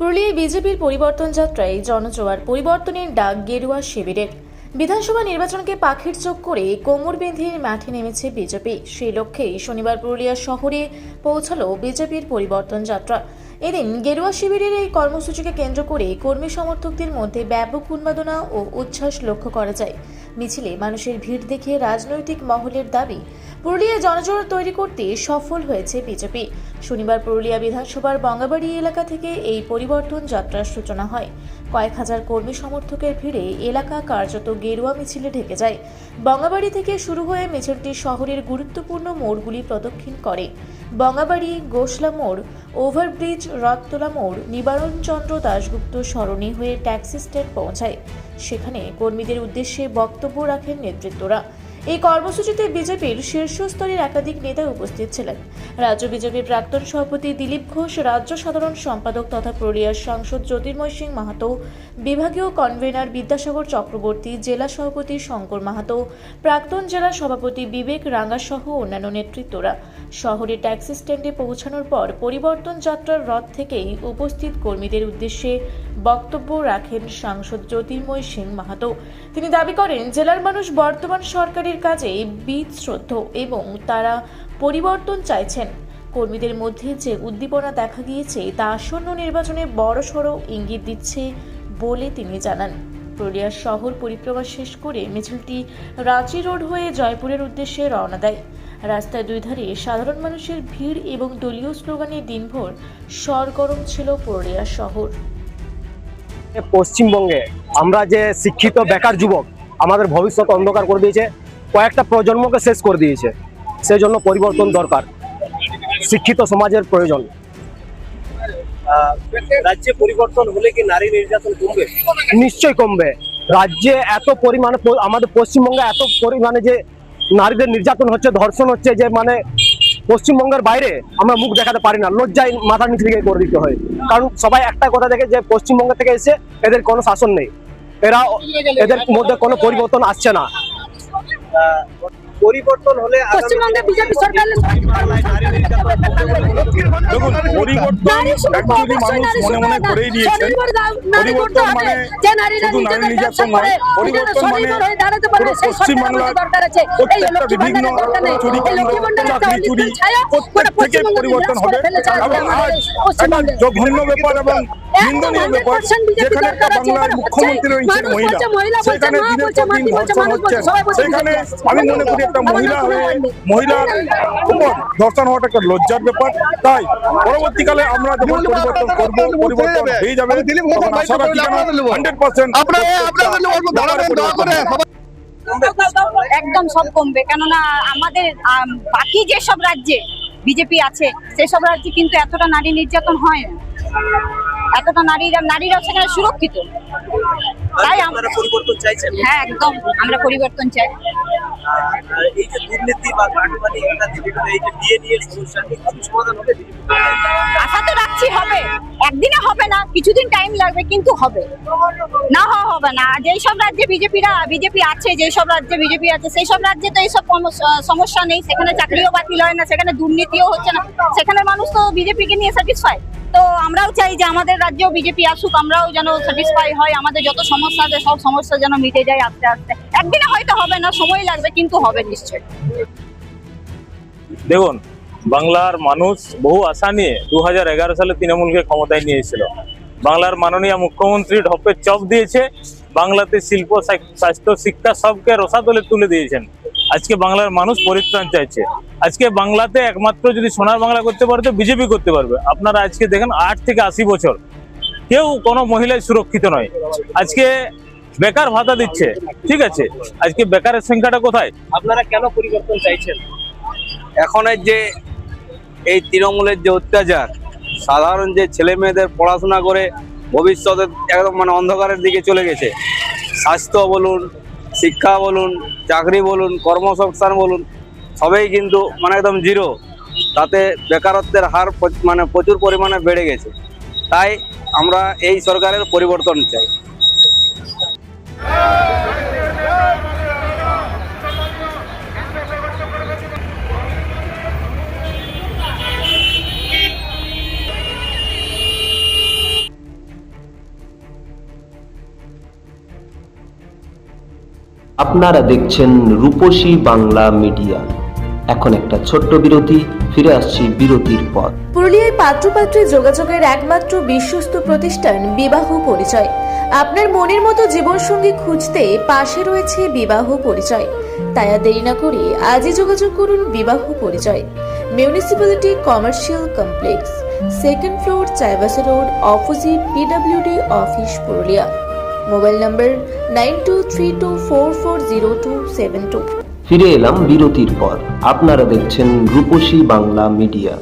পুরুলিয়ায় বিজেপির পরিবর্তন যাত্রায় জনজোয়ার, পরিবর্তনের ডাক গেরুয়া শিবিরের। বিধানসভা নির্বাচনকে পাখির চোখ করে কোমর বেঁধে মাঠে নেমেছে বিজেপি। সেই লক্ষ্যেই শনিবার পুরুলিয়া শহরে পৌঁছালো বিজেপির পরিবর্তন যাত্রা। এদিন গেরুয়া শিবিরের এই কর্মসূচিকে কেন্দ্র করে কর্মী সমর্থকদের মধ্যে ব্যাপক উন্মাদনা ও উচ্ছ্বাস লক্ষ্য করা যায়। মিছিলে মানুষের ভিড় দেখে রাজনৈতিক মহলের দাবি, পুরুলিয়ায় জনজোয়ার তৈরি করতে সফল হয়েছে বিজেপি। শনিবার পুরুলিয়া বিধানসভার বঙ্গাবাড়ি এলাকা থেকে এই পরিবর্তন যাত্রার সূচনা হয়। কয়েক হাজার কর্মী সমর্থকের ভিড়ে এলাকা কার্যত গেরুয়া মিছিলে ঢেকে যায়। বঙ্গাবাড়ি থেকে শুরু হয়ে মিছিলটি শহরের গুরুত্বপূর্ণ মোড়গুলি প্রদক্ষিণ করে। বঙ্গাবাড়ি, গোসলা মোড়, ওভারব্রিজ, রথতলা মোড়, নিবারণচন্দ্র দাশগুপ্ত সরণি হয়ে ট্যাক্সি স্ট্যান্ড পৌঁছায়। সেখানে কর্মীদের উদ্দেশ্যে বক্তব্য রাখেন নেতৃত্বরা। এই কর্মসূচিতে বিজেপির শীর্ষস্তরের একাধিক নেতা উপস্থিত ছিলেন। রাজ্য বিজেপির প্রাক্তন সভাপতি দিলীপ ঘোষ, রাজ্য সাধারণ সম্পাদক তথা পুরুলিয়ার সাংসদ জ্যোতির্ময় সিং মাহাতো, বিভাগীয় কনভেনার বিদ্যাসাগর চক্রবর্তী, জেলা সভাপতি শঙ্কর মাহাতো, প্রাক্তন জেলা সভাপতি বিবেক রাঙ্গা সহ অন্যান্য নেতৃত্বরা। শহরে ট্যাক্সি স্ট্যান্ডে পৌঁছানোর পর পরিবর্তন যাত্রার রথ থেকেই উপস্থিত কর্মীদের উদ্দেশ্যে বক্তব্য রাখেন সাংসদ জ্যোতির্ময় সিং মাহাতো। তিনি দাবি করেন, জেলার মানুষ বর্তমান সরকারের কাজে বিশ্বস্ত এবং তারা পরিবর্তন চাইছেন। কর্মীদের মধ্যে যে উদ্দীপনা দেখা গিয়েছে তা আসন্ন নির্বাচনে বড়সড় ইঙ্গিত দিচ্ছে বলে তিনি জানান। পুরুলিয়া শহর পরিক্রমা শেষ করে মিছিলটি রাঁচি রোড হয়ে জয়পুরের উদ্দেশ্যে রওনা দেয়। রাস্তায় দুই ধারে সাধারণ মানুষের ভিড় এবং দলীয় স্লোগানে দিনভর সরগরম ছিল পুরুলিয়া শহর। পশ্চিমবঙ্গে আমরা যে শিক্ষিত বেকার যুবক, আমাদের ভবিষ্যৎ অন্ধকার করে দিয়েছে, কয়েকটা প্রজন্মকে শেষ করে দিয়েছে। সেই জন্য পরিবর্তন দরকার, শিক্ষিত সমাজের প্রয়োজন। রাজ্যে পরিবর্তন হলে কি নারী নির্যাতন কমবে? নিশ্চয়ই কমবে। রাজ্যে এত পরিমাণে, আমাদের পশ্চিমবঙ্গে এত পরিমাণে যে নারীদের নির্যাতন হচ্ছে, ধর্ষণ হচ্ছে, যে মানে পশ্চিমবঙ্গের বাইরে আমরা মুখ দেখাতে পারি না, লজ্জায় মাথা নিচে দিকে করে দিতে হয়। কারণ সবাই একটা কথা দেখে যে পশ্চিমবঙ্গ থেকে এসে এদের কোনো শাসন নেই, এদের মধ্যে কোনো পরিবর্তন আসছে না। পরিবর্তন হলে পশ্চিমবঙ্গে বিজেপি সরকার দেখুন, পরিবর্তন অ্যাকচুয়ালি মানুষ মনে মনে করেই নিয়েছে। পরিবর্তন মানে শুধু নারী নির্যাতন নয়, পরিবর্তন মানে পুরো পশ্চিমবাংলার প্রত্যেকটা বিভিন্ন চুরি কাণ্ড, চাকরি চুরি, প্রত্যেক থেকে পরিবর্তন হবে। এবং আজ একটা জঘন্য ব্যাপার এবং নিন্দনীয় ব্যাপার, যেখানে একটা বাংলার মুখ্যমন্ত্রী রয়েছেন মহিলা, সেখানে দিনের পর দিন ধর্ষণ হচ্ছে। সেখানে আমি মনে করি একটা মহিলা হয়ে মহিলার উপর ধর্ষণ হওয়াটা একটা লজ্জার ব্যাপার। তাই পরবর্তীকালে আমরা যখন পরিবর্তন করব, পরিবর্তন হয়ে যাবে, তখন আশা রাখি 100% একদম সব কমবে। কেননা আমাদের বাকি যেসব রাজ্যে বিজেপি আছে সেসব রাজ্যে কিন্তু এতটা নারী নির্যাতন হয় না, এতটা নারীরাও সেখানে সুরক্ষিত। তাই আমরা পরিবর্তন চাইছেন? হ্যাঁ, একদম আমরা পরিবর্তন চাই। এই যে দুর্নীতি বা কাটমানি, এই যে বিয়ে নিয়ে সমস্যা, কিছু সমাধান হবে? আশা তো রাখছি হবে, একদিনে হবে না, কিছুদিন টাইম লাগবে, কিন্তু হবে না, হবে না। যেই সব রাজ্যে বিজেপি আছে, যেই সব রাজ্যে বিজেপি আছে সেই সব রাজ্যে তো এইসব সমস্যা নেই। সেখানে চাকরিও বাতিল হয় না, সেখানে দুর্নীতিও হচ্ছে না, সেখানে মানুষ তো বিজেপিকে নিয়ে স্যাটিসফাই। তো আমরাও চাই যে আমাদের রাজ্যেও বিজেপি আসুক, আমরাও যেন স্যাটিসফাই হয়, আমাদের যত সমস্যা আছে সব সমস্যা যেন মিটে যায় আস্তে আস্তে। একদিনে হয়তো হবে না, সময় লাগবে, কিন্তু হবে নিশ্চয়ই। দেখুন, বাংলার মানুষ বহু আশা নিয়ে 2011 সালে তৃণমূলকে ক্ষমতায় নিয়েছিল। বাংলার মাননীয় মুখ্যমন্ত্রী ঢপের চপ দিয়েছে, বাংলাতে শিল্প, স্বাস্থ্য, শিক্ষা সবকে রসাতলে তুলে দিয়েছেন। আজকে বাংলার মানুষ পরিত্রাণ চাইছে। আজকে বাংলাতে একমাত্র যদি সোনার বাংলা করতে পারে তো বিজেপি করতে পারবে। আপনারা আজকে দেখেন 8 থেকে 80 বছর কেউ কোনো মহিলায় সুরক্ষিত নয়। আজকে বেকার ভাতা দিচ্ছে, ঠিক আছে, আজকে বেকারের সংখ্যাটা কোথায়? আপনারা কেন পরিবর্তন চাইছেন? এখন যে এই তৃণমূলের যে অত্যাচার, সাধারণ যে ছেলে মেয়েদের পড়াশোনা করে ভবিষ্যতে একদম মানে অন্ধকারের দিকে চলে গেছে। স্বাস্থ্য বলুন, শিক্ষা বলুন, চাকরি বলুন, কর্মসংস্থান বলুন, সবই কিন্তু মানে একদম জিরো। তাতে বেকারত্বের হার মানে প্রচুর পরিমাণে বেড়ে গেছে। তাই আমরা এই সরকারের পরিবর্তন চাই। আপনারা দেখছেন রূপসী বাংলা মিডিয়া। এখন একটা ছোট্ট বিরতি, ফিরে আসছি বিরতির পর। পুরুলিয়ায় পাত্রপাত্রী যোগাযোগের একমাত্র বিশ্বস্ত প্রতিষ্ঠান বিবাহ পরিচয়। আপনার মনের মতো জীবনসঙ্গী খুঁজতে পাশে রয়েছে বিবাহ পরিচয়। তাই আর দেরি না করে আজই যোগাযোগ করুন বিবাহ পরিচয়। Municipality commercial complex, second floor, Chaibasa road, opposite PWD office, Purulia. Mobile নম্বর 9232440272। ফিরে এলাম বিরতির পর। আপনারা দেখছেন রূপসী বাংলা মিডিয়া।